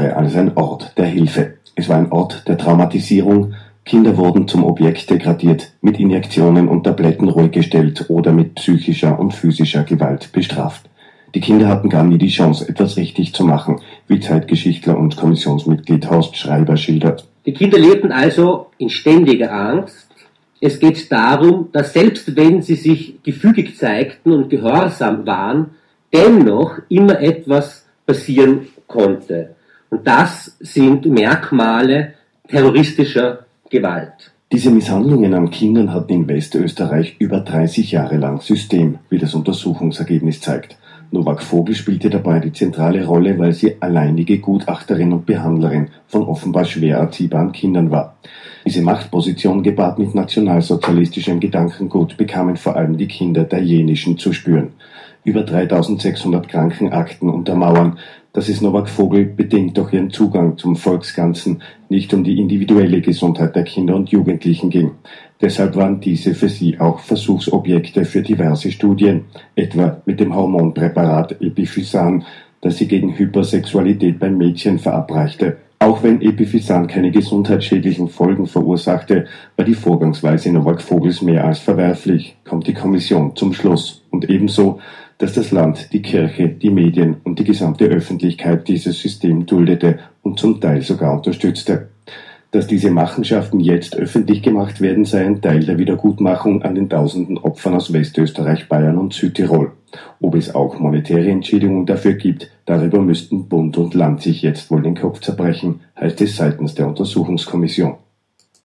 andere als ein Ort der Hilfe. Es war ein Ort der Traumatisierung. Kinder wurden zum Objekt degradiert, mit Injektionen und Tabletten ruhig gestellt oder mit psychischer und physischer Gewalt bestraft. Die Kinder hatten gar nie die Chance, etwas richtig zu machen, wie Zeitgeschichtler und Kommissionsmitglied Horst Schreiber schildert. Die Kinder lebten also in ständiger Angst. Es geht darum, dass selbst wenn sie sich gefügig zeigten und gehorsam waren, dennoch immer etwas passieren konnte. Und das sind Merkmale terroristischer Gewalt. Diese Misshandlungen an Kindern hatten in Westösterreich über 30 Jahre lang System, wie das Untersuchungsergebnis zeigt. Novak Vogel spielte dabei die zentrale Rolle, weil sie alleinige Gutachterin und Behandlerin von offenbar schwer erziehbaren Kindern war. Diese Machtposition gepaart mit nationalsozialistischem Gedankengut bekamen vor allem die Kinder der Jenischen zu spüren. Über 3600 Krankenakten untermauern, dass es Novak Vogel bedingt durch ihren Zugang zum Volksganzen nicht um die individuelle Gesundheit der Kinder und Jugendlichen ging. Deshalb waren diese für sie auch Versuchsobjekte für diverse Studien, etwa mit dem Hormonpräparat Epiphysan, das sie gegen Hypersexualität beim Mädchen verabreichte. Auch wenn Epiphysan keine gesundheitsschädlichen Folgen verursachte, war die Vorgangsweise Novak Vogels mehr als verwerflich, kommt die Kommission zum Schluss. Und ebenso, dass das Land, die Kirche, die Medien und die gesamte Öffentlichkeit dieses System duldete und zum Teil sogar unterstützte. Dass diese Machenschaften jetzt öffentlich gemacht werden, sei ein Teil der Wiedergutmachung an den tausenden Opfern aus Westösterreich, Bayern und Südtirol. Ob es auch monetäre Entschädigungen dafür gibt, darüber müssten Bund und Land sich jetzt wohl den Kopf zerbrechen, heißt es seitens der Untersuchungskommission.